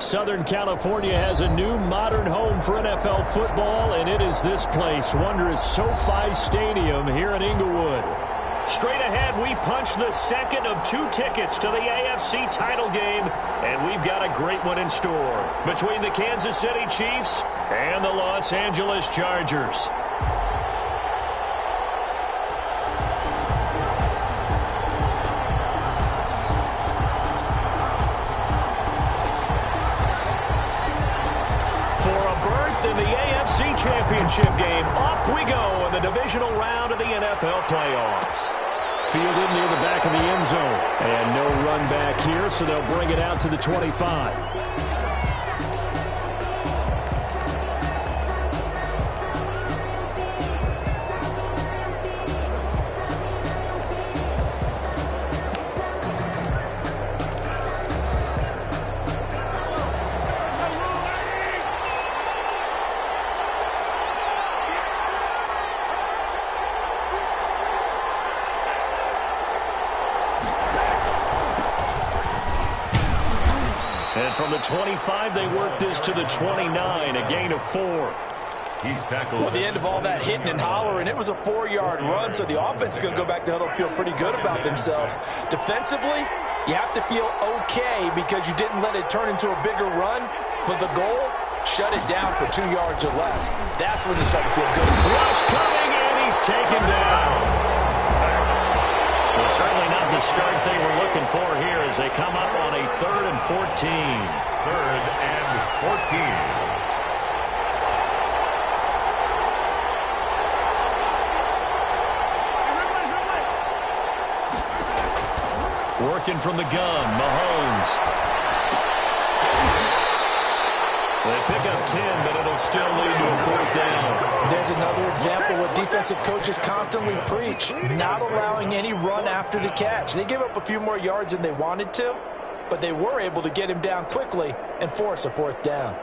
Southern California has a new modern home for NFL football, and it is this place, wondrous SoFi Stadium here in Inglewood. Straight ahead, we punch the second of 2 tickets to the AFC title game, and we've got a great one in store between the Kansas City Chiefs and the Los Angeles Chargers. In the AFC Championship game, off we go in the divisional round of the NFL playoffs. Fielded near the back of the end zone. And no run back here, so they'll bring it out to the 25. And from the 25, they work this to the 29, a gain of 4. He's tackled. Well, at the end of all that hitting and hollering, it was a 4-yard run, so the offense is going to go back to huddle and feel pretty good about themselves. Defensively, you have to feel okay because you didn't let it turn into a bigger run, but the goal, shut it down for 2 yards or less. That's when you start to feel good. Rush coming, and he's taken down. Well, certainly not the start they were looking for here as they come up on a 3rd and 14. 3rd and 14. Working from the gun, Mahomes. They pick up 10, but it'll still lead to a 4th down. There's another example what defensive coaches constantly preach, not allowing any run after the catch. They gave up a few more yards than they wanted to, but they were able to get him down quickly and force a 4th down.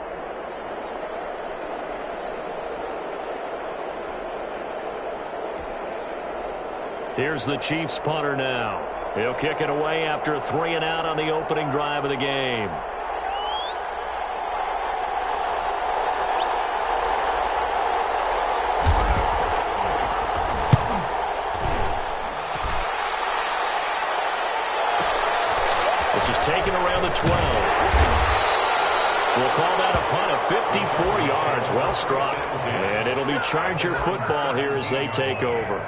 Here's the Chiefs punter now. He'll kick it away after a 3-and-out on the opening drive of the game. This is taken around the 12. We'll call that a punt of 54 yards. Well struck. And it'll be Charger football here as they take over.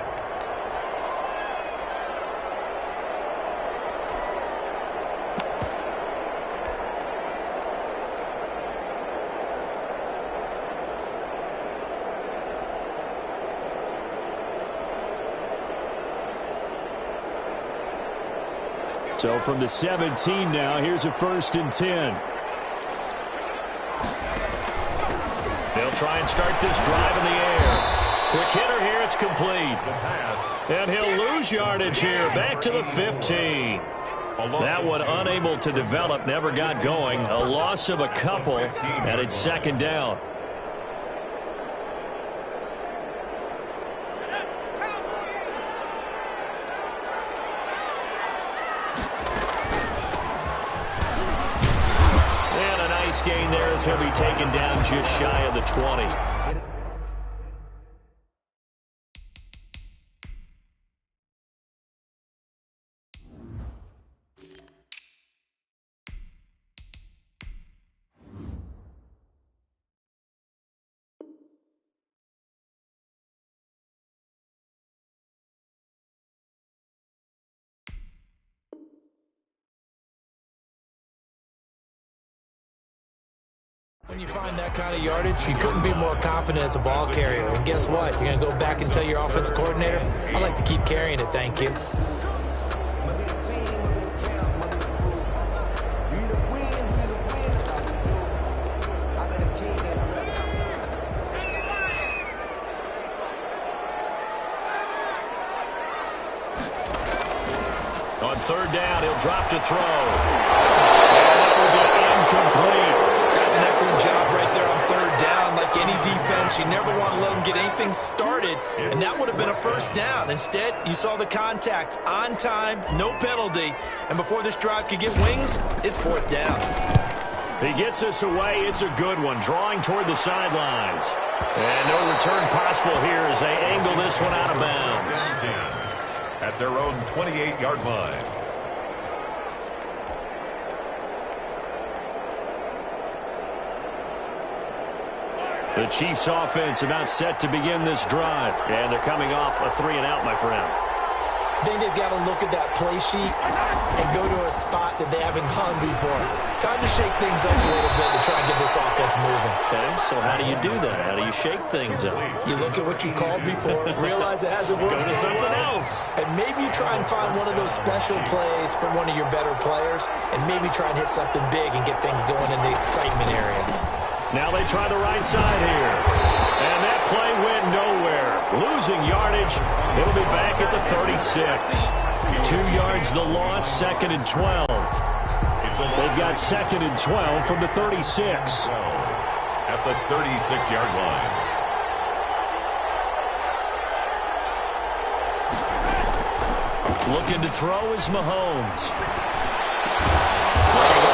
So from the 17 now, here's a 1st and 10. They'll try and start this drive in the air. Quick hitter here, it's complete. And he'll lose yardage here, back to the 15. That one unable to develop, never got going. A loss of a couple, and it's 2nd down. Gain there as he'll be taken down just shy of the 20. When you find that kind of yardage, you couldn't be more confident as a ball carrier. And guess what? You're going to go back and tell your offensive coordinator, I'd like to keep carrying it, thank you. On 3rd down, he'll drop to throw. And that will be incomplete. That's an excellent job right there on 3rd down. Like any defense, you never want to let them get anything started, and that would have been a 1st down. Instead, you saw the contact on time, no penalty, and before this drive could get wings, it's 4th down. He gets us away. It's a good one, drawing toward the sidelines. And no return possible here as they angle this one out of bounds. At their own 28-yard line. The Chiefs offense about set to begin this drive. And they're coming off a 3-and-out, my friend. I think they've got to look at that play sheet and go to a spot that they haven't gone before. Time to shake things up a little bit to try and get this offense moving. Okay, so how do you do that? How do you shake things up? You look at what you called before, realize it hasn't worked Go to something else. And maybe you try and find one of those special plays from one of your better players, and maybe try and hit something big and get things going in the excitement area. Now they try the right side here. And that play went nowhere. Losing yardage. It'll be back at the 36. 2 yards the loss, 2nd and 12. They've got 2nd and 12 from the 36. At the 36-yard line. Looking to throw is Mahomes.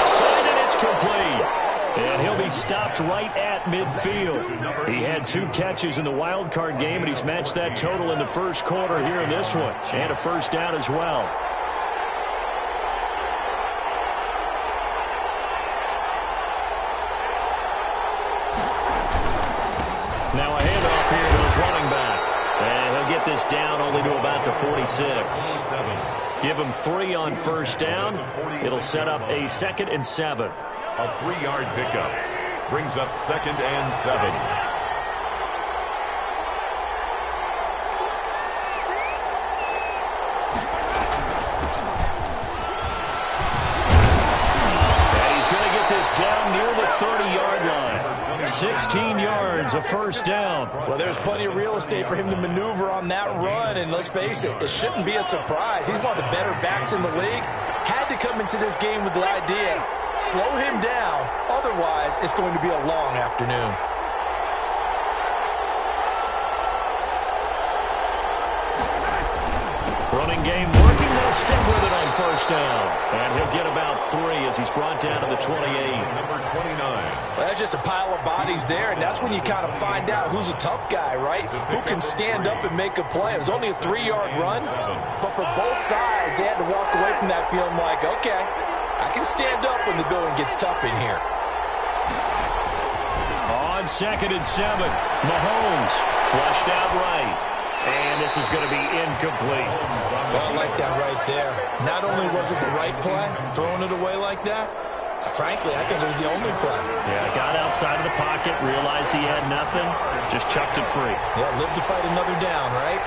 Side and it's complete. And he'll be stopped right at midfield. He had 2 catches in the wild card game, and he's matched that total in the first quarter here in this one. And a first down as well. Now a handoff here to his running back. And he'll get this down only to about the 46. Give him 3 on first down. It'll set up a 2nd and 7. A 3-yard pickup brings up 2nd and 7. And he's going to get this down near the 30-yard line. 16 yards, a first down. Well, there's plenty of real estate for him to maneuver on that run, and let's face it, it shouldn't be a surprise. He's one of the better backs in the league. Had to come into this game with the idea, slow him down, otherwise it's going to be a long afternoon. Running game working, they'll stick with it on first down. And he'll get about 3 as he's brought down to the 28. Number 29. Well, that's just a pile of bodies there, and that's when you kind of find out who's a tough guy, right? Who can stand up and make a play. It was only a 3-yard run, but for both sides, they had to walk away from that feeling like, okay, I can stand up when the going gets tough in here. On 2nd and 7, Mahomes flushed out right. And this is going to be incomplete. Well, I like that right there. Not only was it the right play, throwing it away like that, frankly, I think it was the only play. Yeah, got outside of the pocket, realized he had nothing, just chucked it free. Yeah, live to fight another down, right?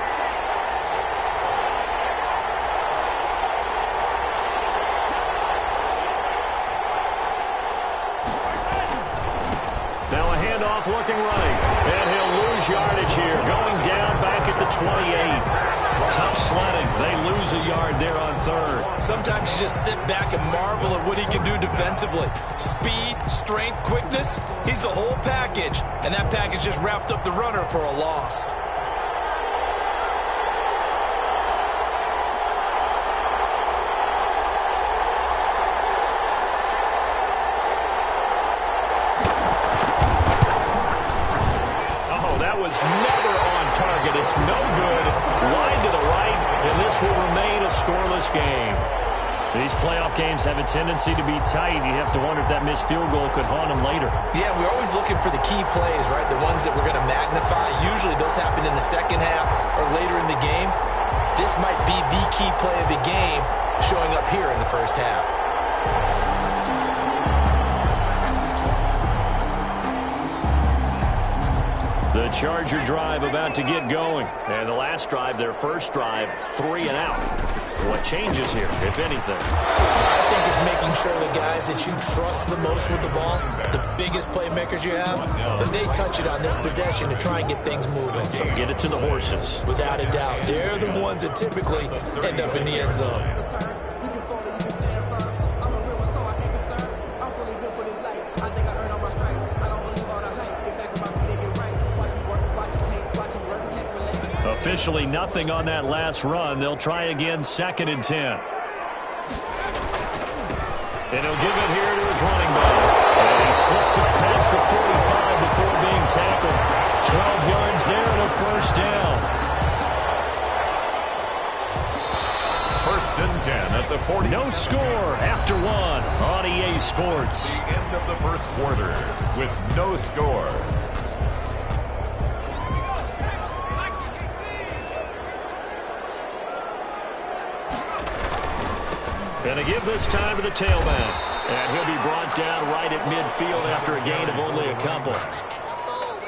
Now a handoff looking right. And he'll lose yardage here. Going down back at the 28. Tough sledding. They lose a yard there on 3rd. Sometimes you just sit back and marvel at what he can do defensively. Speed, strength, quickness. He's the whole package. And that package just wrapped up the runner for a loss. Never on target. It's no good. Wide to the right, and this will remain a scoreless game. These playoff games have a tendency to be tight. You have to wonder if that missed field goal could haunt them later. Yeah, we're always looking for the key plays, right? The ones that we're going to magnify. Usually those happen in the second half or later in the game. This might be the key play of the game showing up here in the first half. The Charger drive about to get going. And the last drive, their first drive, 3 and out. What changes here, if anything? I think it's making sure the guys that you trust the most with the ball, the biggest playmakers you have, that they touch it on this possession to try and get things moving. So get it to the horses. Without a doubt. They're the ones that typically end up in the end zone. Officially nothing on that last run. They'll try again, 2nd and 10. And he'll give it here to his running back. Slips up past the 45 before being tackled. 12 yards there and a first down. First and 10 at the 40. No score after one on EA Sports. The end of the first quarter with no score. And a give this time to the tailback. And he'll be brought down right at midfield after a gain of only a couple.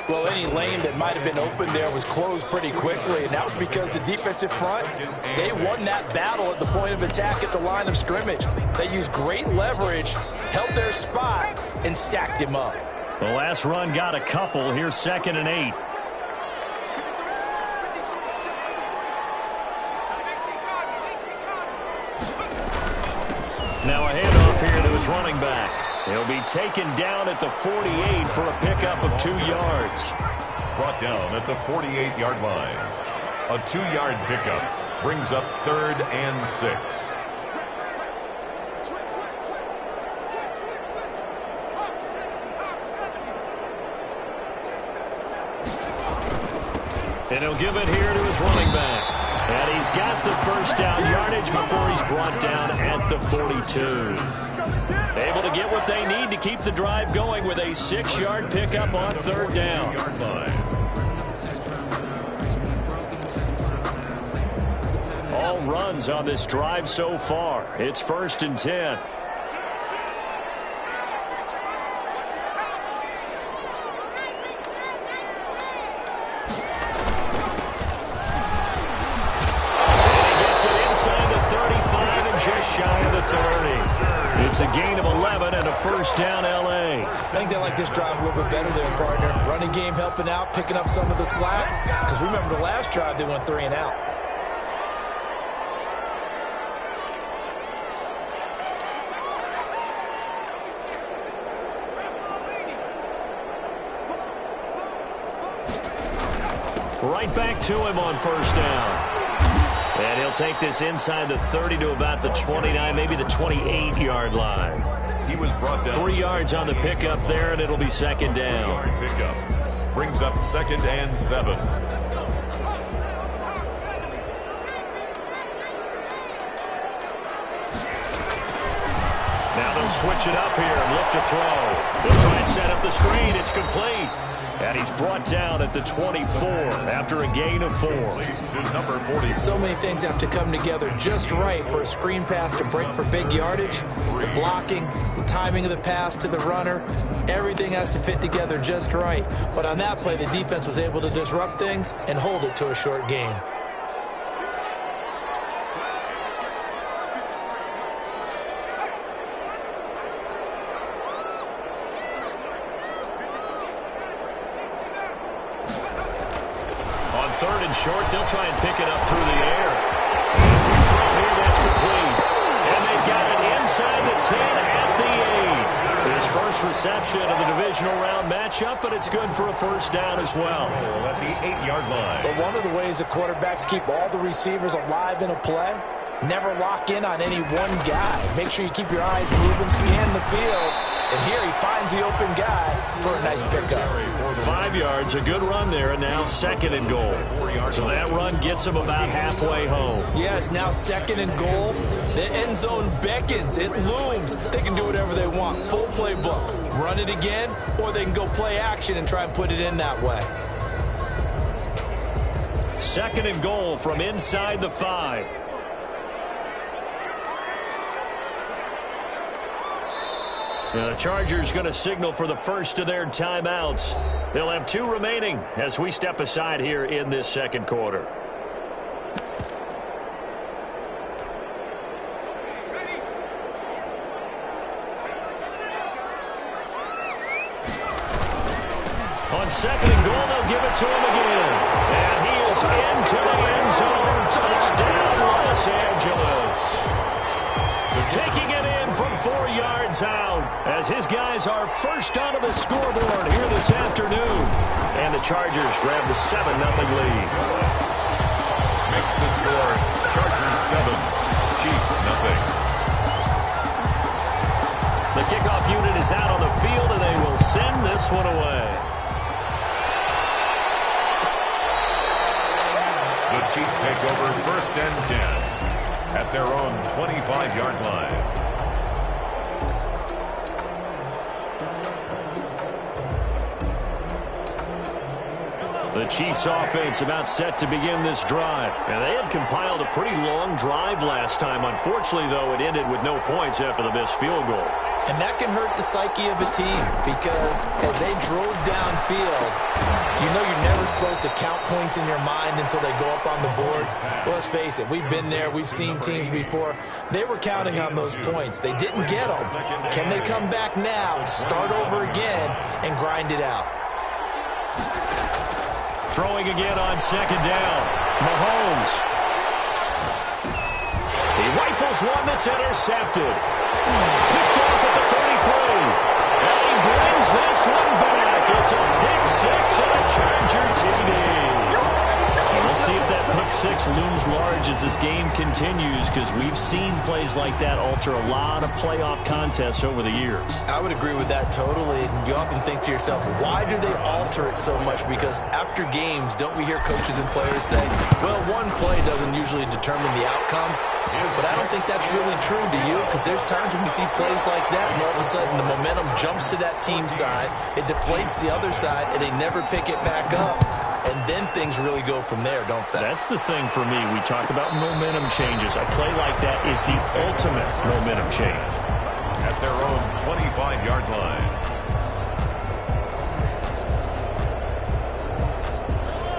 Well, any lane that might have been open there was closed pretty quickly, and that was because the defensive front, they won that battle at the point of attack at the line of scrimmage. They used great leverage, held their spot, and stacked him up. The last run got a couple. Here's 2nd and 8. Now a handoff here to his running back. He'll be taken down at the 48 for a pickup of 2 yards. Brought down at the 48-yard line. A 2-yard pickup brings up 3rd and 6. And he'll give it here to his running back. And he's got the first down yardage before he's brought down at the 42. Able to get what they need to keep the drive going with a 6-yard pickup on 3rd down. All runs on this drive so far. It's 1st and 10. Just shy of the 30. It's a gain of 11 and a first down, L.A. I think they like this drive a little bit better there, partner. Running game helping out, picking up some of the slack. Because remember the last drive, they went 3 and out. Right back to him on first down. And he'll take this inside the 30 to about the 29, maybe the 28-yard line. He was brought down. 3 yards on the pickup there, and it'll be 2nd down. Pickup brings up 2nd and 7. Now they'll switch it up here and look to throw. They'll try and set up the screen. It's complete. And he's brought down at the 24 after a gain of 4. To number 40. So many things have to come together just right for a screen pass to break for big yardage. The blocking, the timing of the pass to the runner, everything has to fit together just right. But on that play, the defense was able to disrupt things and hold it to a short gain. Third and short, they'll try and pick it up through the air. And from here, that's complete. And they've got it inside the 10 at the 8. His first reception of the divisional round matchup, but it's good for a first down as well. At the 8-yard line. But one of the ways the quarterbacks keep all the receivers alive in a play, never lock in on any one guy. Make sure you keep your eyes moving, scan the field. And here he finds the open guy for a nice pickup. 5 yards, a good run there, and now 2nd and goal. So that run gets him about halfway home. Yes, now 2nd and goal. The end zone beckons. It looms. They can do whatever they want. Full playbook. Run it again, or they can go play action and try and put it in that way. 2nd and goal from inside the 5. The Chargers going to signal for the first of their timeouts. They'll have 2 remaining as we step aside here in this second quarter. On 2nd and goal, they'll give it to him again. And he is into the end zone. Touchdown, Los Angeles. Taking it in from 4 yards out as his guys are first onto the scoreboard here this afternoon. And the Chargers grab the 7-0 lead. Makes the score Chargers 7, Chiefs 0. The kickoff unit is out on the field, and they will send this one away. The Chiefs take over 1st and 10 at their own 25-yard line. The Chiefs offense about set to begin this drive. And they had compiled a pretty long drive last time. Unfortunately, though, it ended with no points after the missed field goal. And that can hurt the psyche of a team because as they drove downfield, you know you're never supposed to count points in your mind until they go up on the board. But let's face it, we've been there. We've seen teams before. They were counting on those points. They didn't get them. Can they come back now, start over again, and grind it out? Throwing again on 2nd down. Mahomes. He rifles one that's intercepted. Picked off at the 33. And he brings this one back. It's a pick six and a Charger TD. And we'll see if that pick six looms large as this game continues, because we've seen plays like that alter a lot of playoff contests over the years. I would agree with that totally. And you often think to yourself, why do they alter it so much? Because after games, don't we hear coaches and players say, well, one play doesn't usually determine the outcome. But I don't think that's really true, do you? Because there's times when we see plays like that, and all of a sudden the momentum jumps to that team side, it deflates the other side, and they never pick it back up. And then things really go from there, don't they? That's the thing for me. We talk about momentum changes. A play like that is the ultimate momentum change. At their own 25-yard line.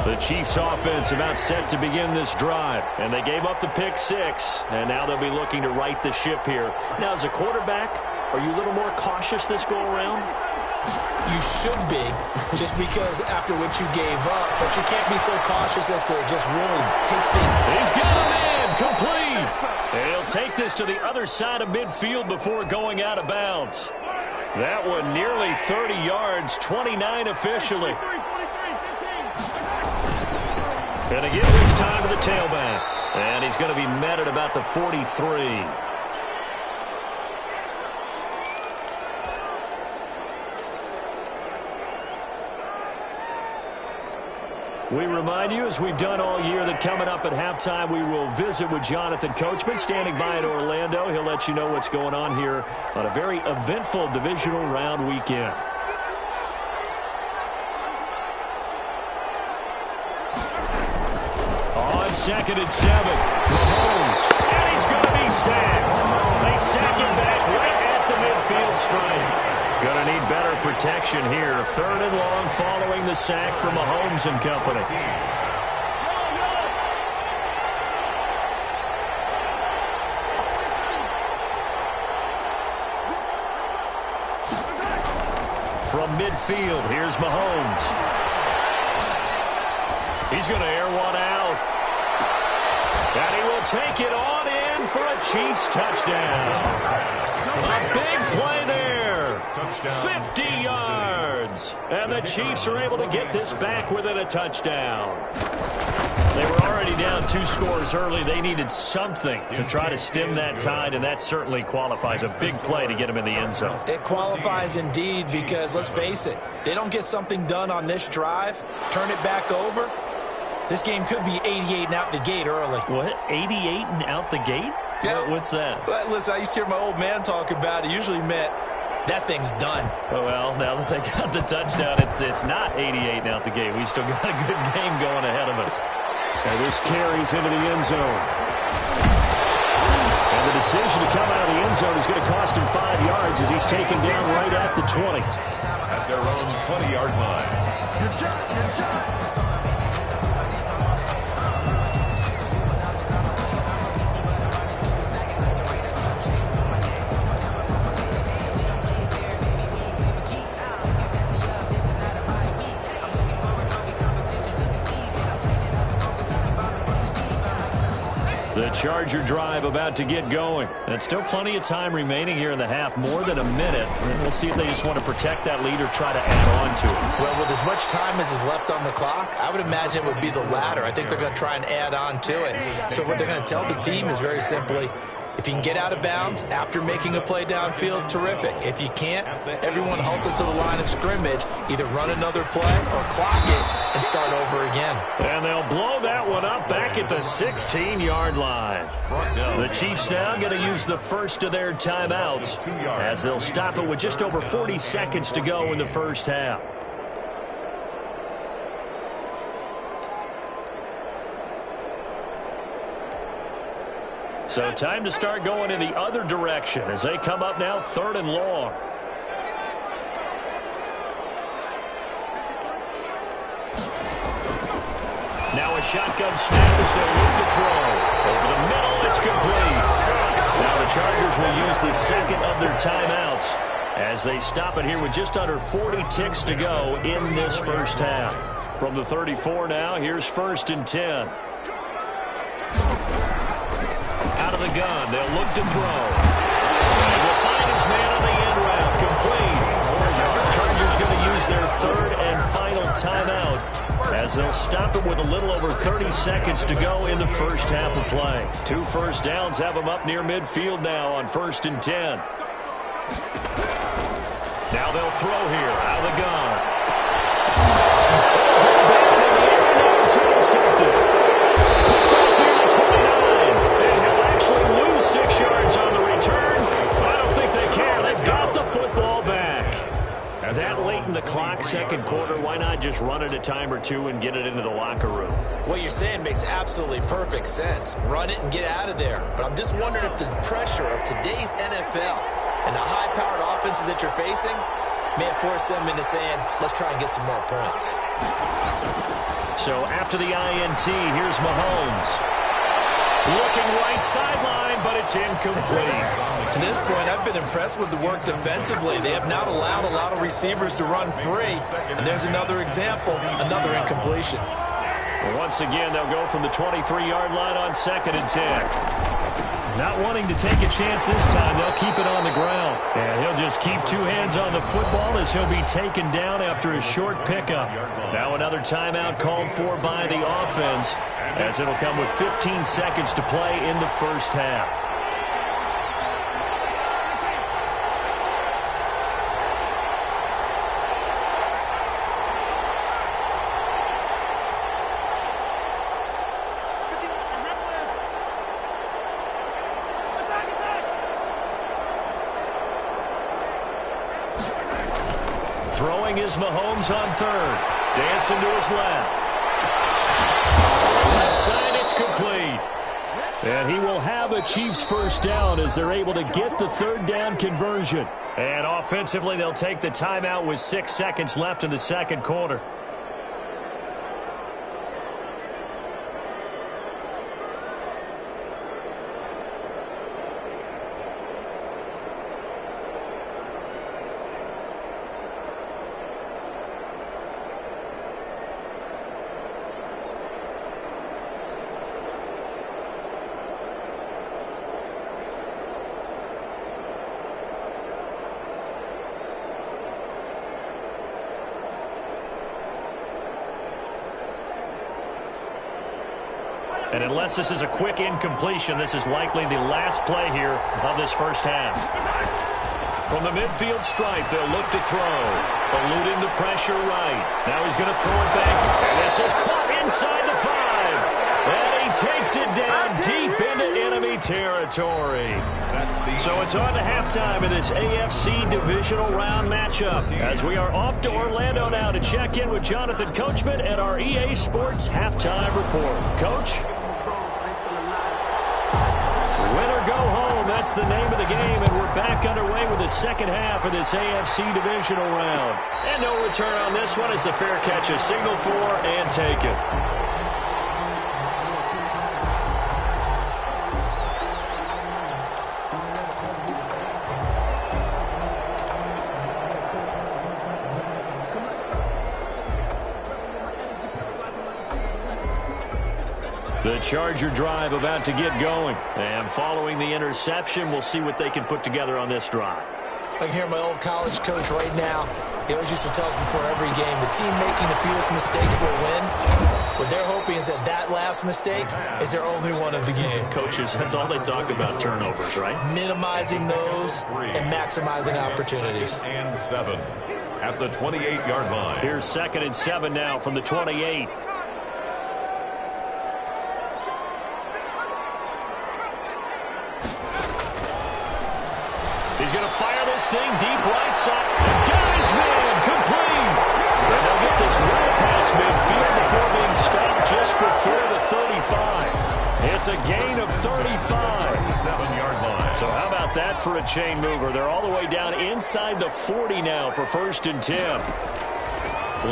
The Chiefs offense about set to begin this drive. And they gave up the pick six. And now they'll be looking to right the ship here. Now, as a quarterback, are you a little more cautious this go around? You should be, just because after what you gave up. But you can't be so cautious as to just really take things. He's got a man complete. And he'll take this to the other side of midfield before going out of bounds. That one nearly 30 yards, 29 officially. And again this time to the tailback. And he's going to be met at about the 43. We remind you, as we've done all year, that coming up at halftime, we will visit with Jonathan Coachman, standing by in Orlando. He'll let you know what's going on here on a very eventful divisional round weekend. On 2nd and 7, Mahomes, and he's going to be sacked. They sack him back right at the midfield stripe. Going to need better protection here. 3rd and long following the sack from Mahomes and company. From midfield, here's Mahomes. He's going to air one out. And he will take it on in for a Chiefs touchdown. A big play there. 50 yards. And the Chiefs are able to get this back within a touchdown. They were already down 2 scores early. They needed something to try to stem that tide, and that certainly qualifies. A big play to get them in the end zone. It qualifies indeed, because let's face it, they don't get something done on this drive, turn it back over, this game could be 88 and out the gate early. What? 88 and out the gate? Yeah. What's that? Well, listen, I used to hear my old man talk about it. Usually meant that thing's done. Oh, well, now that they got the touchdown, it's not 88 and out the gate. We still got a good game going ahead of us. And this carries into the end zone. And the decision to come out of the end zone is going to cost him 5 yards as he's taken down right at the 20. At their own 20-yard line. Good shot, good shot. The Charger drive about to get going. And still plenty of time remaining here in the half, more than a minute. And we'll see if they just want to protect that lead or try to add on to it. Well, with as much time as is left on the clock, I would imagine it would be the latter. I think they're going to try and add on to it. So what they're going to tell the team is very simply, If you can get out of bounds after making a play downfield, terrific. If you can't, everyone hustle to the line of scrimmage, either run another play or clock it and start over again. And they'll blow that one up back at the 16-yard line. The Chiefs now going to use the first of their timeouts as they'll stop it with just over 40 seconds to go in the first half. So time to start going in the other direction as they come up now 3rd and long. Now a shotgun snap as they look to throw. Over the middle, it's complete. Now the Chargers will use the second of their timeouts as they stop it here with just under 40 ticks to go in this first half. From the 34 now, here's 1st and 10. Out of the gun, they'll look to throw. And will find his man on the end route, complete. Chargers going to use their 3rd and final timeout as they'll stop it with a little over 30 seconds to go in the first half of play. 2 first downs have them up near midfield now on 1st and 10. Now they'll throw here, out of the gun. Intercepted. Lose 6 yards on the return. I don't think they can. They've got the football back. That late in the clock, second quarter, why not just run it a time or two and get it into the locker room? What you're saying makes absolutely perfect sense. Run it and get out of there. But I'm just wondering if the pressure of today's NFL and the high-powered offenses that you're facing may have forced them into saying, let's try and get some more points. So after the INT, here's Mahomes. Looking right sideline, but it's incomplete. To this point, I've been impressed with the work defensively. They have not allowed a lot of receivers to run free. And there's another example, another incompletion. Well, once again, they'll go from the 23-yard line on 2nd and 10. Not wanting to take a chance this time, they'll keep it on the ground. And he'll just keep 2 hands on the football as he'll be taken down after a short pickup. Now another timeout called for by the offense, as it'll come with 15 seconds to play in the first half. Throwing is Mahomes on 3rd. Dancing to his left. Left side, it's complete. And he will have a Chiefs first down as they're able to get the 3rd down conversion. And offensively, they'll take the timeout with 6 seconds left in the second quarter. And unless this is a quick incompletion, this is likely the last play here of this first half. From the midfield stripe, they'll look to throw. Eluding the pressure right. Now he's going to throw it back. And this is caught inside the 5. And he takes it down deep into enemy territory. So it's on to halftime of this AFC divisional round matchup, as we are off to Orlando now to check in with Jonathan Coachman at our EA Sports Halftime Report. Coach? Win or go home, that's the name of the game, and we're back underway with the second half of this AFC divisional round. And no return on this one as the fair catch is signaled for and taken. The Charger drive about to get going. And following the interception, we'll see what they can put together on this drive. I can hear my old college coach right now. He always used to tell us before every game, the team making the fewest mistakes will win. What they're hoping is that that last mistake is their only one of the game. Coaches, that's all they talk about, turnovers, right? Minimizing those and maximizing opportunities. And 7 at the 28-yard line. Here's 2nd and 7 now from the 28. He's going to fire this thing deep right side. Got his man, complete. And they'll get this well past midfield before being stopped just before the 35. It's a gain of 35. 37-yard line. So how about that for a chain mover? They're all the way down inside the 40 now for 1st and 10.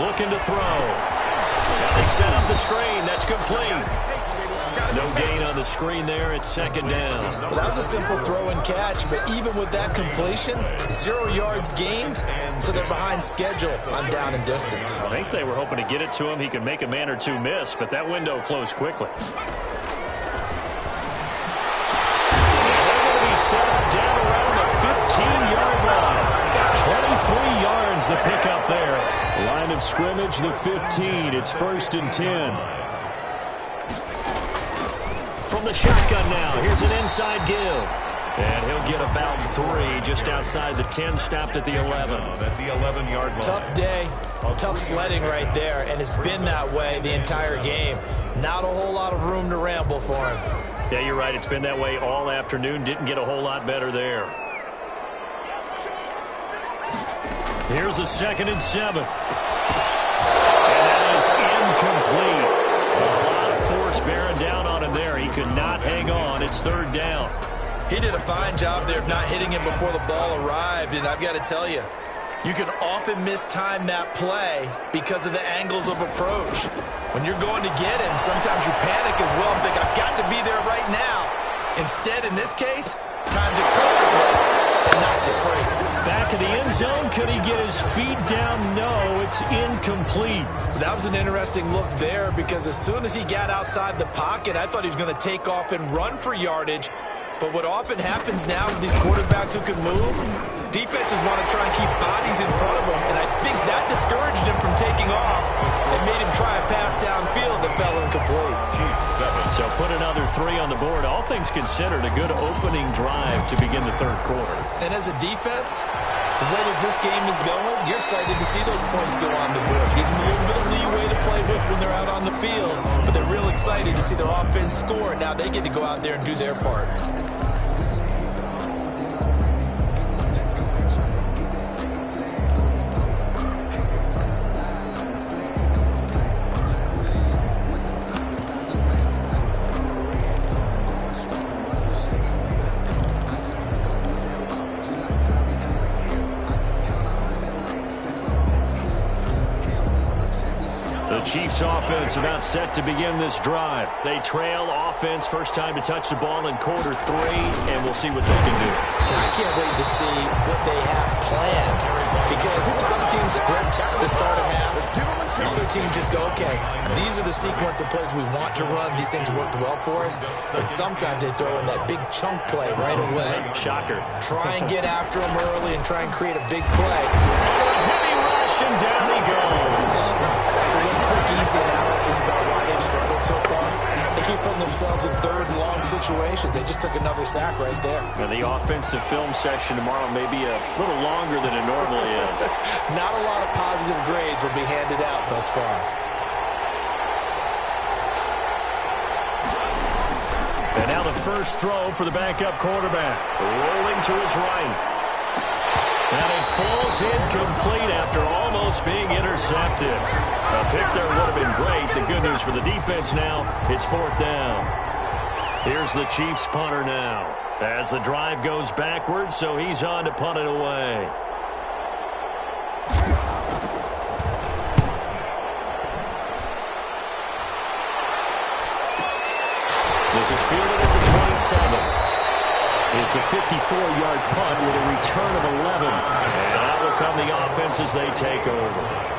Looking to throw. Now they set up the screen. That's complete. No gain on the screen there. It's 2nd down. Well, that was a simple throw and catch, but even with that completion, 0 yards gained, so they're behind schedule on down and distance. I think they were hoping to get it to him. He could make a man or two miss, but that window closed quickly. Set up down around the 15-yard line. 23 yards the pickup there. Line of scrimmage, the 15. It's 1st and 10. From the shotgun now, here's an inside give. And he'll get about 3 just outside the 10, stopped at the 11. At the 11-yard line. Tough day, tough sledding right there, and it's been that way the entire game. Not a whole lot of room to ramble for him. Yeah, you're right. It's been that way all afternoon. Didn't get a whole lot better there. Here's a 2nd and 7. And that is incomplete. A lot of force bearing down on him there. He could not hang on. It's 3rd down. He did a fine job there of not hitting him before the ball arrived, and I've got to tell you, you can often mistime that play because of the angles of approach. When you're going to get him, sometimes you panic as well and think, I've got to be there right now. Instead, in this case, timed it perfectly and knocked it free. Back of the end zone. Could he get his feet down? No, it's incomplete. That was an interesting look there because as soon as he got outside the pocket, I thought he was going to take off and run for yardage. But what often happens now with these quarterbacks who can move, defenses want to try and keep bodies in front of them, and I think that discouraged him from taking off and made him try a pass downfield that fell incomplete. So put another 3 on the board. All things considered, a good opening drive to begin the 3rd quarter. And as a defense, the way that this game is going, you're excited to see those points go on the board. Gives them a little bit of leeway to play with when they're out on the field, but they're real excited to see their offense score. Now they get to go out there and do their part. Chiefs offense about set to begin this drive. They trail offense, first time to touch the ball in quarter 3, and we'll see what they can do. I can't wait to see what they have planned because some teams script to start a half. Other teams just go, okay, these are the sequence of plays we want to run. These things worked well for us. And sometimes they throw in that big chunk play right away. Shocker. Try and get after them early and try and create a big play. Heavy rush, and down he goes. So one quick, easy analysis about why they've struggled so far. They keep putting themselves in 3rd and long situations. They just took another sack right there. And the offensive film session tomorrow may be a little longer than it normally is. Not a lot of positive grades will be handed out thus far. And now the first throw for the backup quarterback. Rolling to his right. And it falls incomplete after almost being intercepted. A pick there would have been great. The good news for the defense now, it's 4th down. Here's the Chiefs punter now. As the drive goes backwards, so he's on to punt it away. This is fielded at the 27. It's a 54-yard punt with a return of 11. And out will come the offense as they take over.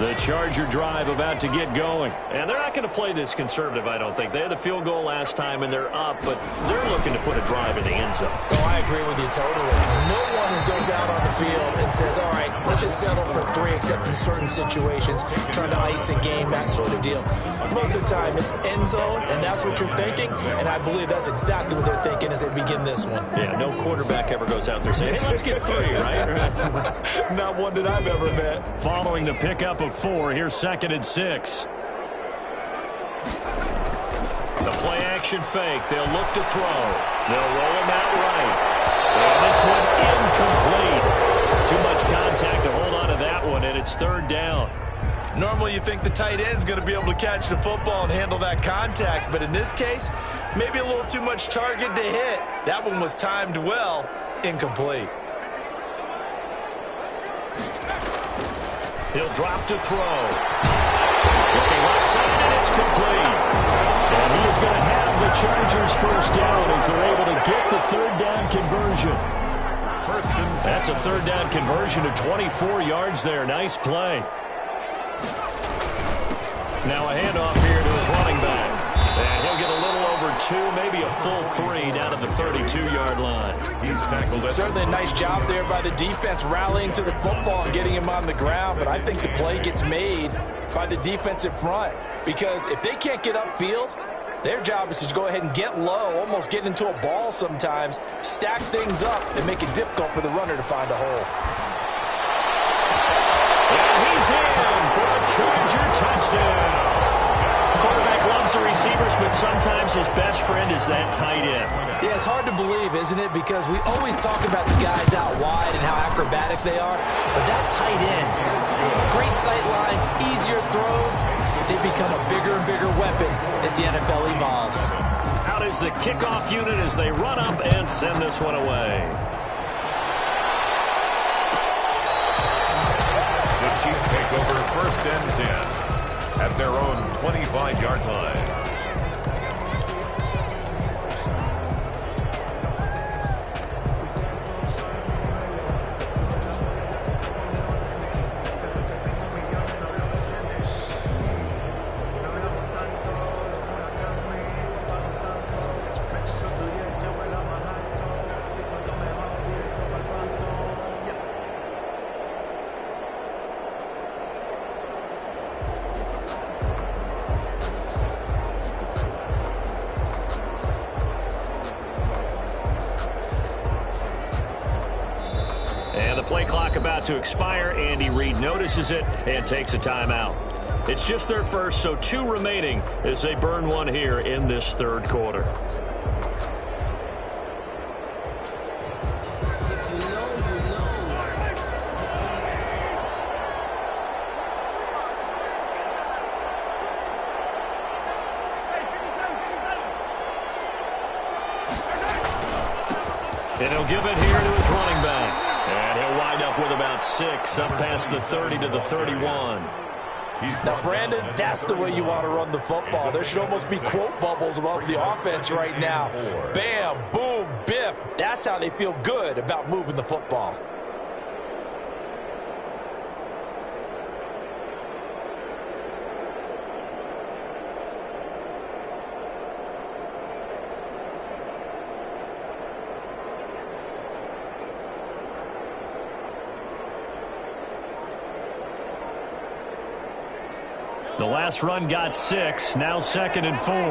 The Charger drive about to get going. And they're not going to play this conservative, I don't think. They had the field goal last time, and they're up, but they're looking to put a drive in the end zone. Oh, I agree with you totally. No one goes out on the field and says, all right, let's just settle for 3, except in certain situations, trying to ice a game, that sort of deal. Most of the time, it's end zone, and that's what you're thinking, and I believe that's exactly what they're thinking as they begin this one. Yeah, no quarterback ever goes out there saying, hey, let's get 3, right? Not one that I've ever met. Following the pickup of 4, here's 2nd and 6. The play-action fake. They'll look to throw. They'll roll him out right. And this one incomplete. Too much contact to hold on to that one, and it's 3rd down. Normally you think the tight end's going to be able to catch the football and handle that contact, but in this case, maybe a little too much target to hit. That one was timed well, incomplete. He'll drop to throw. Looking left side, and it's complete. And he is going to have the Chargers first down as they're able to get the 3rd down conversion. That's a 3rd down conversion of 24 yards there. Nice play. Now a handoff here to his running back. And he'll get a little over 2, maybe a full 3 down at the 32-yard line. He's tackled it. Certainly a nice job there by the defense rallying to the football and getting him on the ground, but I think the play gets made by the defensive front because if they can't get upfield, their job is to go ahead and get low, almost get into a ball sometimes, stack things up, and make it difficult for the runner to find a hole. And he's in for a Charger touchdown. Quarterback loves the receivers, but sometimes his best friend is that tight end. Yeah, it's hard to believe, isn't it? Because we always talk about the guys out wide and how acrobatic they are, but that tight end, great sight lines, easier throws, they become a bigger and bigger weapon as the NFL evolves. Out is the kickoff unit as they run up and send this one away. The Chiefs take over 1st and 10 at their own 25-yard line. Play clock about to expire. Andy Reid notices it and takes a timeout. It's just their first, so 2 remaining as they burn one here in this 3rd quarter. And he'll give it here to his running back. And he'll wind up with about 6, up past the 30 to the 31. Now, Brandon, that's the way you want to run the football. There should almost be quote bubbles above the offense right now. Bam, boom, biff. That's how they feel good about moving the football. The last run got 6, now 2nd and 4. And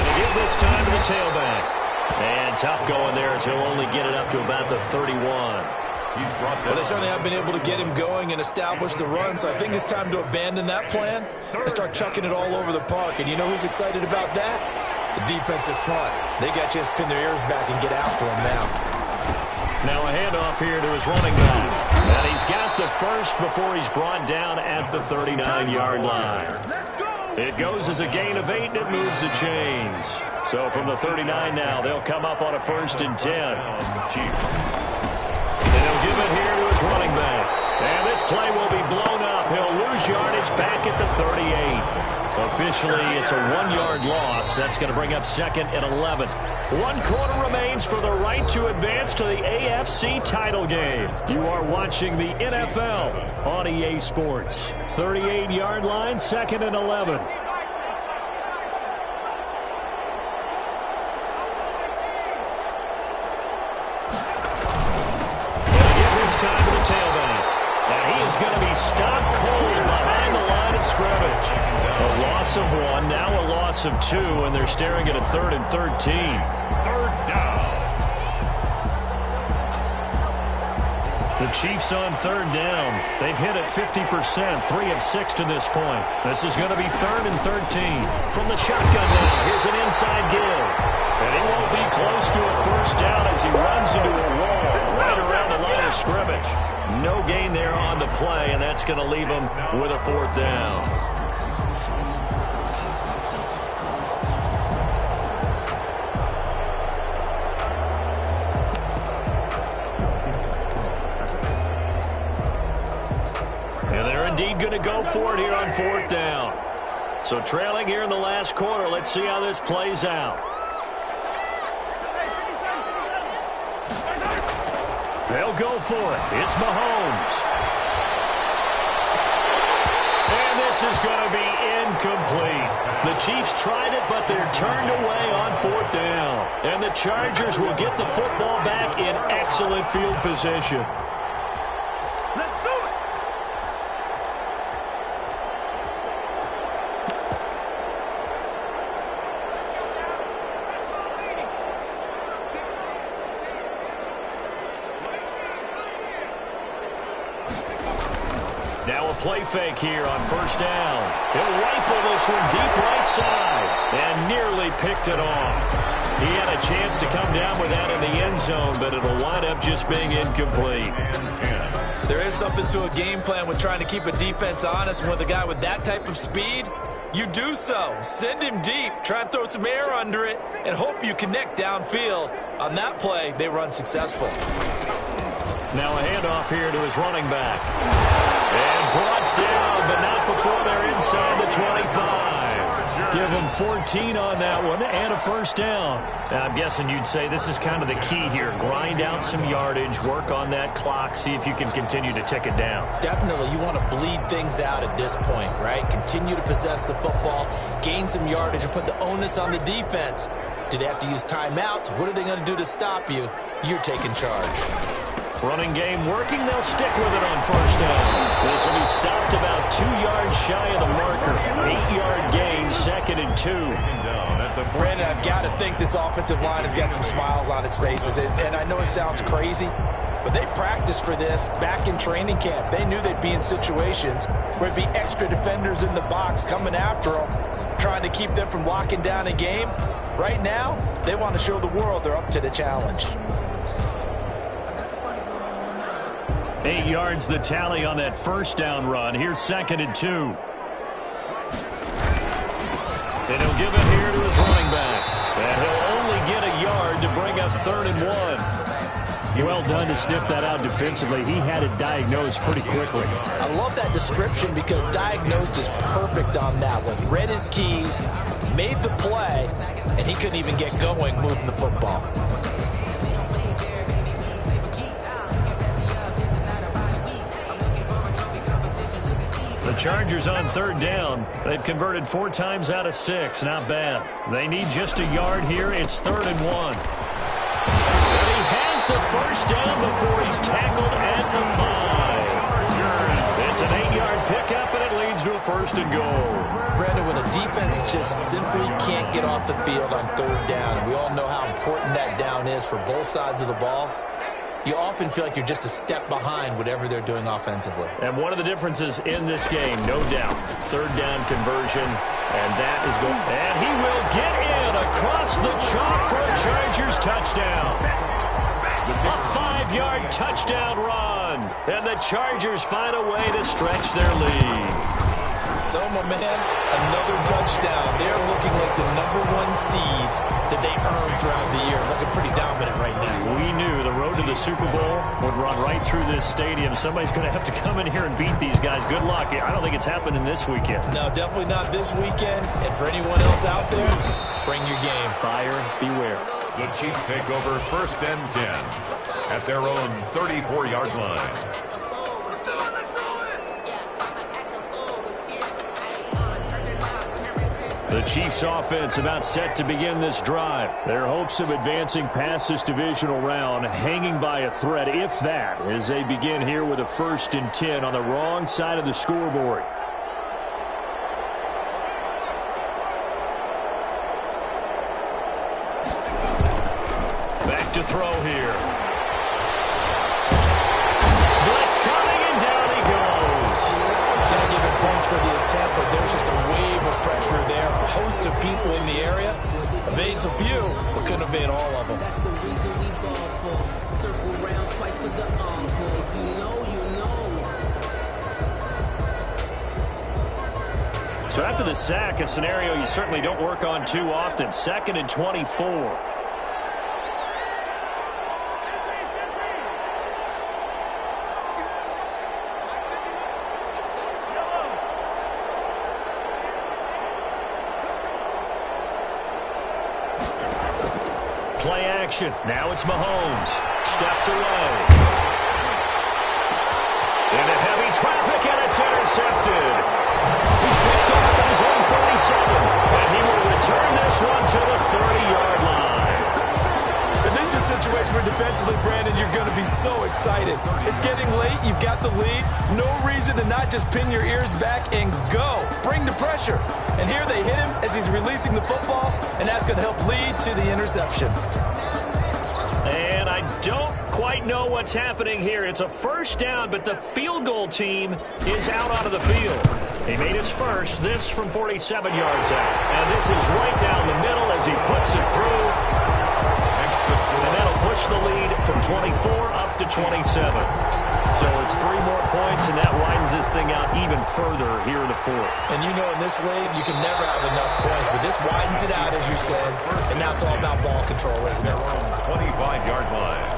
they give this time to the tailback. And tough going there as he'll only get it up to about the 31. Well, they certainly have been able to get him going and establish the run, so I think it's time to abandon that plan and start chucking it all over the park. And you know who's excited about that? The defensive front. They got a chance to pin their ears back and get after him now. Now a handoff here to his running back. And he's got the first before he's brought down at the 39-yard line. It goes as a gain of 8, and it moves the chains. So from the 39 now, they'll come up on a 1st and 10. And he'll give it here to his running back. And this play will be blown up. He'll lose yardage back at the 38. Officially, it's a 1-yard loss. That's going to bring up 2nd and 11. 1 quarter remains for the right to advance to the AFC title game. You are watching the NFL on EA Sports. 38-yard line, 2nd and 11. Time to the tailback. And he is going to be stopped cold behind the line of scrimmage. A loss of 1, now a loss of 2, and they're staring at a 3rd and 13. 3rd down. The Chiefs on 3rd down. They've hit it 50%, 3 of 6 to this point. This is going to be 3rd and 13. From the shotgun now, here's an inside give. And he won't be close to a 1st down as he runs into a wall right around the line of scrimmage. No gain there on the play, and that's going to leave him with a 4th down. And they're indeed going to go for it here on 4th down. So trailing here in the last quarter, let's see how this plays out. They'll go for it. It's Mahomes. And this is going to be incomplete. The Chiefs tried it, but they're turned away on 4th down. And the Chargers will get the football back in excellent field position. Let's do it. Now a play fake here on 1st down. He'll rifle this one deep right side and nearly picked it off. He had a chance to come down with that in the end zone, but it'll wind up just being incomplete. There is something to a game plan with trying to keep a defense honest. With a guy with that type of speed, you do so. Send him deep, try and throw some air under it, and hope you connect downfield. On that play, they were unsuccessful. Now a handoff here to his running back. And brought down, but not before they're inside the 25. Give him 14 on that one and a 1st down. Now, I'm guessing you'd say this is kind of the key here. Grind out some yardage, work on that clock, see if you can continue to tick it down. Definitely, you want to bleed things out at this point, right? Continue to possess the football, gain some yardage, and put the onus on the defense. Do they have to use timeouts? What are they going to do to stop you? You're taking charge. Running game working. They'll stick with it on 1st down. This will be stopped about 2 yards shy of the marker. 8-yard gain, 2nd and 2. Brandon, I've got to think this offensive line has got some smiles on its faces. And I know it sounds crazy, but they practiced for this back in training camp. They knew they'd be in situations where it'd be extra defenders in the box coming after them, trying to keep them from locking down a game. Right now, they want to show the world they're up to the challenge. 8 yards the tally on that 1st down run. Here's 2nd and 2. And he'll give it here to his running back. And he'll only get a yard to bring up 3rd and 1. Well done to sniff that out defensively. He had it diagnosed pretty quickly. I love that description because diagnosed is perfect on that one. Read his keys, made the play, and he couldn't even get going moving the football. The Chargers on 3rd down. They've converted 4 times out of 6. Not bad. They need just a yard here. It's 3rd and 1. And he has the 1st down before he's tackled at the 5. It's an 8-yard pickup, and it leads to a 1st and goal. Brandon, when a defense just simply can't get off the field on 3rd down, and we all know how important that down is for both sides of the ball, you often feel like you're just a step behind whatever they're doing offensively. And one of the differences in this game, no doubt, 3rd down conversion, and that is going. And he will get in across the chalk for a Chargers touchdown. A 5-yard touchdown run, and the Chargers find a way to stretch their lead. So, my man, another touchdown. They're looking like the #1 seed that they earned throughout the year. Looking pretty dominant right now. We knew the road to the Super Bowl would run right through this stadium. Somebody's going to have to come in here and beat these guys. Good luck. I don't think it's happening this weekend. No, definitely not this weekend. And for anyone else out there, bring your game. Buyer beware. The Chiefs take over 1st and 10 at their own 34-yard line. The Chiefs offense about set to begin this drive. Their hopes of advancing past this divisional round hanging by a thread, if that, as they begin here with a 1st and 10 on the wrong side of the scoreboard. Back to throw here. Blitz coming, and down he goes. Gonna give him points for the attempt, but there's just a wave of pressure there. A host of people in the area. Evades a few, but couldn't evade all of them. That's the reason we ball for. Circle round twice for the encore. If you know, you know. So after the sack, a scenario you certainly don't work on too often. 2nd and 24. Play action. Now it's Mahomes. Steps away. Into heavy traffic, and it's intercepted. He's picked off at his own 37, and he will return this one to the 30-yard line. And this is a situation where defensively, Brandon, you're going to be so excited. It's getting late. You've got the lead. No reason to not just pin your ears back and go. Bring the pressure. And here they hit him as he's releasing the football, and that's going to help lead to the interception. And I don't quite know what's happening here. It's a 1st down, but the field goal team is out onto the field. He made his first, this from 47 yards out. And this is right down the middle as he puts it through. And that'll push the lead from 24 up to 27. So it's 3 more points, and that widens this thing out even further here in the 4th. And you know in this league, you can never have enough points, but this widens it out, as you said. And now it's all about ball control, isn't it? 25-yard line.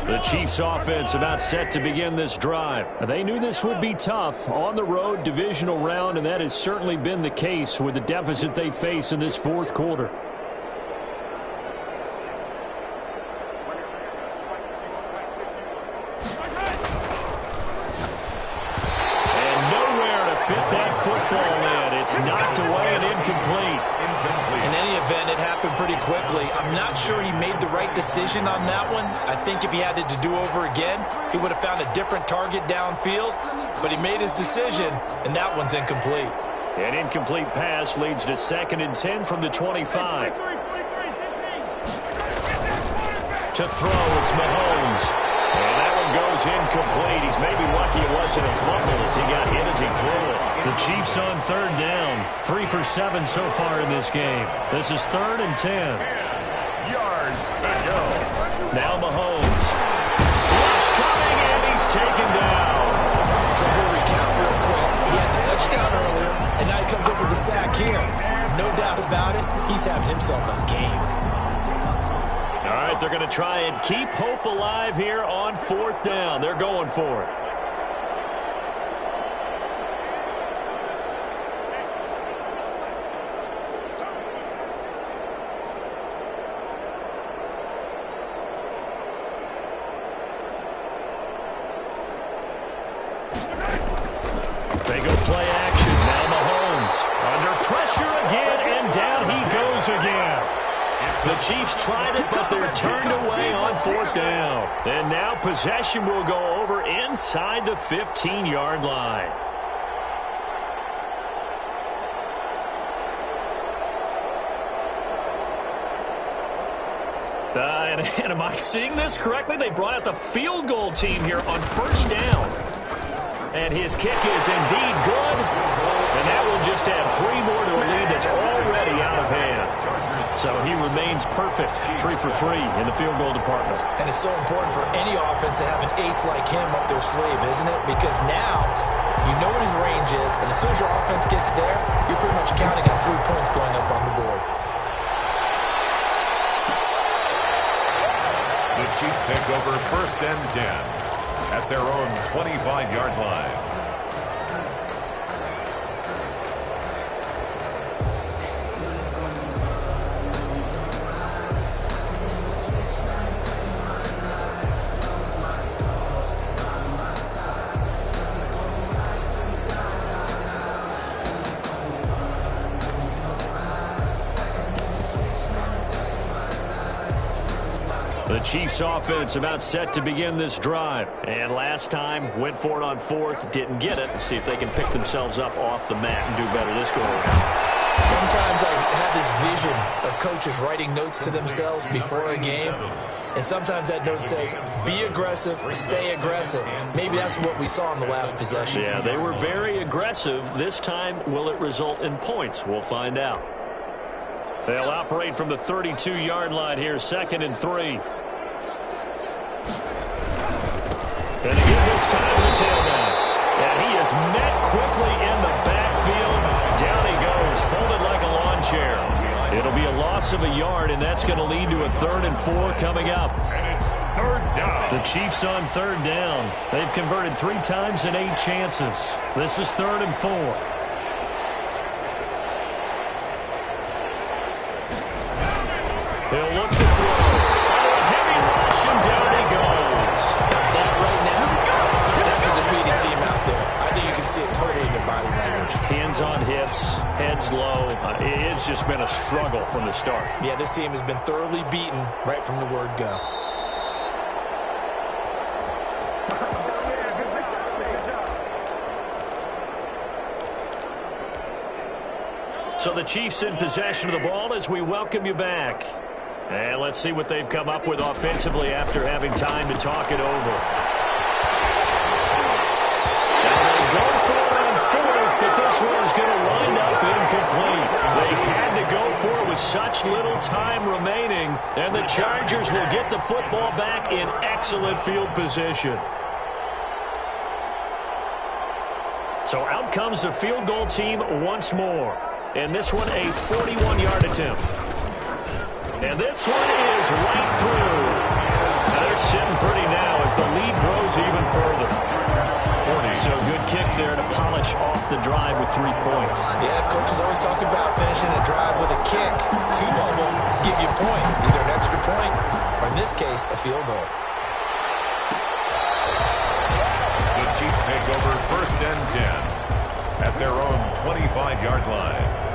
The Chiefs offense about set to begin this drive. They knew this would be tough on the road divisional round, and that has certainly been the case with the deficit they face in this 4th quarter. And nowhere to fit that football in. It's knocked away and incomplete. In any event, it happened pretty quickly. I'm not sure he made the right decision on that one. I think if he had it to do over again, he would have found a different target downfield. But he made his decision, and that one's incomplete. An incomplete pass leads to 2nd and 10 from the 25. To throw, it's Mahomes. And that one goes incomplete. He's maybe lucky it wasn't a fumble as he got hit as he threw it. The Chiefs on 3rd down. 3 for 7 so far in this game. This is 3rd and 10. Yards to go. Now Mahomes. Rush coming, and he's taken down. So we'll recount real quick. He had the touchdown earlier, and now he comes up with the sack here. No doubt about it, he's having himself a game. All right, they're going to try and keep hope alive here on 4th down. They're going for it. They go play action. Now Mahomes under pressure again, and down he goes again. The Chiefs tried it, but they're turned away on 4th down. And now possession will go over inside the 15-yard line. And am I seeing this correctly? They brought out the field goal team here on 1st down. And his kick is indeed good. And that will just add 3 more to a lead that's already out of hand. So he remains perfect, 3 for 3 in the field goal department. And it's so important for any offense to have an ace like him up their sleeve, isn't it? Because now you know what his range is, and as soon as your offense gets there, you're pretty much counting on 3 points going up on the board. The Chiefs take over 1st and 10 at their own 25-yard line. The Chiefs offense about set to begin this drive. And last time, went for it on 4th, didn't get it. See if they can pick themselves up off the mat and do better this go around. Sometimes I have this vision of coaches writing notes to themselves before a game. And sometimes that note says, be aggressive, stay aggressive. Maybe that's what we saw in the last possession. Yeah, they were very aggressive. This time, will it result in points? We'll find out. They'll operate from the 32-yard line here, 2nd and 3. And again this time to the tailback. And he is met quickly in the backfield. Down he goes, folded like a lawn chair. It'll be a loss of a yard, and that's going to lead to a 3rd and 4 coming up. And it's 3rd down. The Chiefs on 3rd down. They've converted 3 times in 8 chances. This is 3rd and 4. He'll look to throw. A heavy rush, and down he goes. That right now, that's a defeated team out there. I think you can see it totally in their body language. Hands on hips, heads low. It's just been a struggle from the start. Yeah, this team has been thoroughly beaten right from the word go. So the Chiefs in possession of the ball as we welcome you back. And let's see what they've come up with offensively after having time to talk it over. Now they go for it on 4th, but this one is going to wind up incomplete. They had to go for it with such little time remaining, and the Chargers will get the football back in excellent field position. So out comes the field goal team once more. And this one a 41-yard attempt. And this one is right through. Now they're sitting pretty now as the lead grows even further. So good kick there to polish off the drive with 3 points. Yeah, coaches always talk about finishing a drive with a kick. 2 of them give you points, either an extra point or, in this case, a field goal. The Chiefs take over 1st and 10 at their own 25-yard line.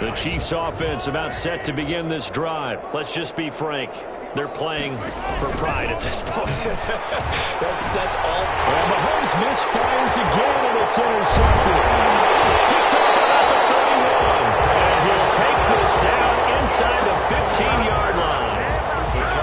The Chiefs offense about set to begin this drive. Let's just be frank. They're playing for pride at this point. That's all. And Mahomes misfires again, and it's intercepted. Picked off about the 31. And he'll take this down inside the 15-yard line.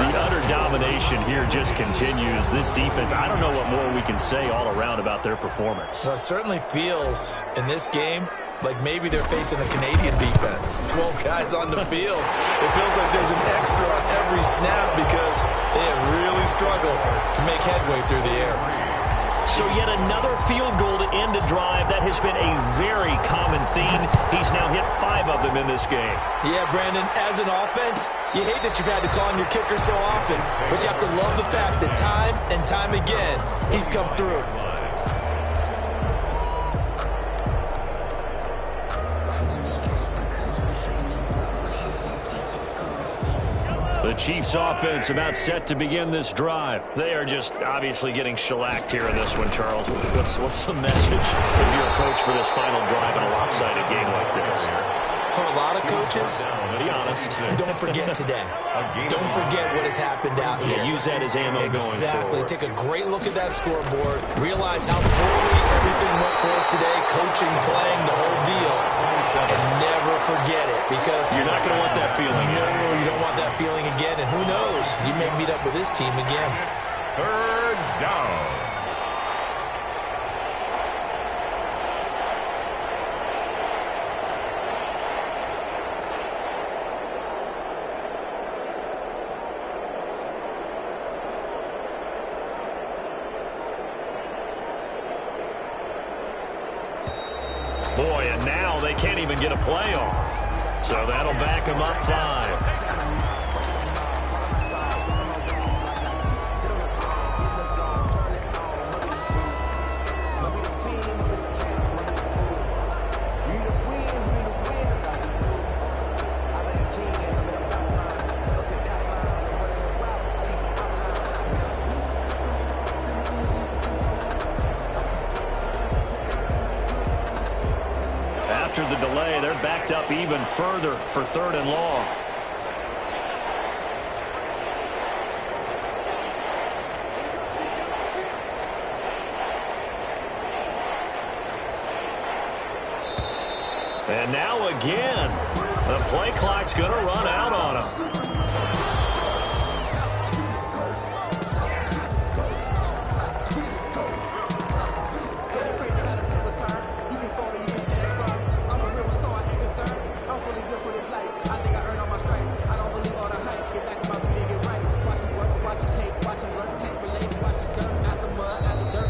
The utter domination here just continues. This defense, I don't know what more we can say all around about their performance. Well, it certainly feels in this game like maybe they're facing a Canadian defense. 12 guys on the field. It feels like there's an extra on every snap because they have really struggled to make headway through the air. So yet another field goal to end a drive. That has been a very common theme. He's now hit 5 of them in this game. Yeah, Brandon, as an offense, you hate that you've had to call on your kicker so often, but you have to love the fact that time and time again, he's come through. The Chiefs offense about set to begin this drive. They are just obviously getting shellacked here in this one, Charles. What's the message if you're a coach for this final drive in a lopsided game like this? For a lot of coaches, be honest. Don't forget today. Don't forget what has happened out here. Use that as ammo going forward. Exactly. Take a great look at that scoreboard. Realize how poorly everything went for us today. Coaching, playing, the whole deal. And never forget it, because you're not going to want that feeling again. No, you don't want that feeling again. And who knows? You may meet up with this team again. third down. Boy, and now they can't even get a play off. So that'll back them up 5. After the delay, they're backed up even further for 3rd and long. And now again, the play clock's going to run out on them.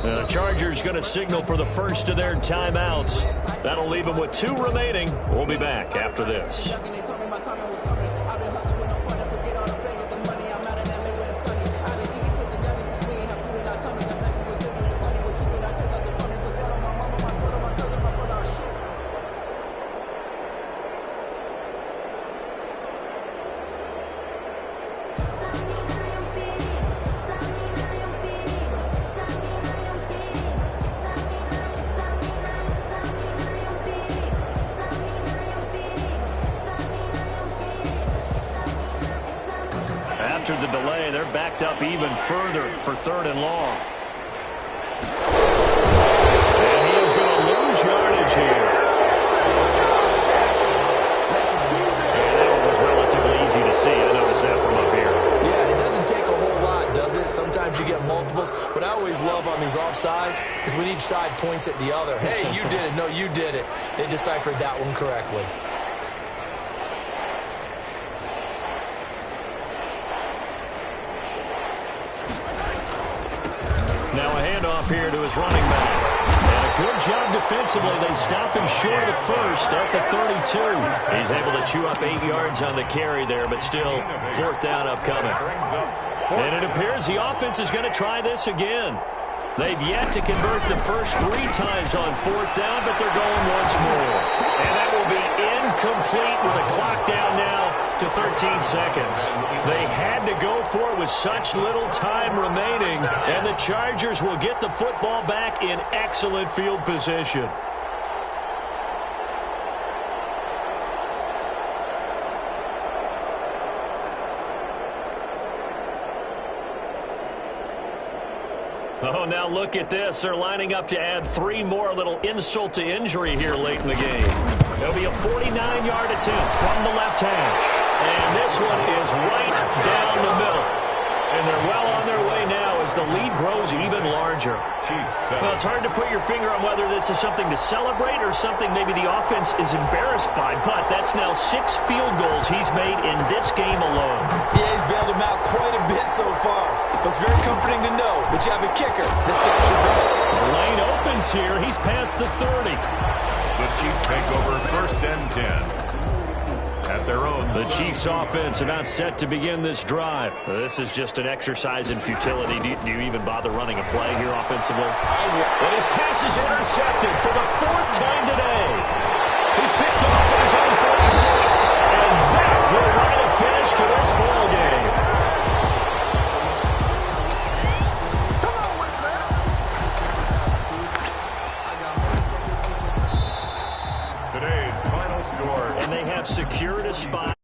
The Chargers going to signal for the first of their timeouts. That'll leave them with 2 remaining. We'll be back after this. After the delay, they're backed up even further for 3rd and long. And he is going to lose yardage here. And that one was relatively easy to see. I noticed that from up here. Yeah, it doesn't take a whole lot, does it? Sometimes you get multiples. What I always love on these offsides is when each side points at the other. Hey, you did it. No, you did it. They deciphered that one correctly. Now a handoff here to his running back. And a good job defensively. They stop him short of the first at the 32. He's able to chew up 8 yards on the carry there, but still 4th down upcoming. And it appears the offense is going to try this again. They've yet to convert the first 3 times on 4th down, but they're going once more. And that will be incomplete with a clock down now to 13 seconds. They had to go for it with such little time remaining, and the Chargers will get the football back in excellent field position. Oh, now look at this. They're lining up to add 3 more, a little insult to injury here late in the game. There'll be a 49-yard attempt from the left hash. And this one is right down the middle. And they're well on their way now as the lead grows even larger. Well, it's hard to put your finger on whether this is something to celebrate or something maybe the offense is embarrassed by. But that's now 6 field goals he's made in this game alone. Yeah, he's bailed them out quite a bit so far. But it's very comforting to know that you have a kicker that's got your back. The lane opens here. He's past the 30. The Chiefs take over 1st and 10. At their own. The Chiefs offense about set to begin this drive. This is just an exercise in futility. Do you even bother running a play here offensively? But his pass is intercepted for the 4th time today. He's picked off at his own 46. And that will write a finish to this ball game. Today's final score. And they have secured a spot.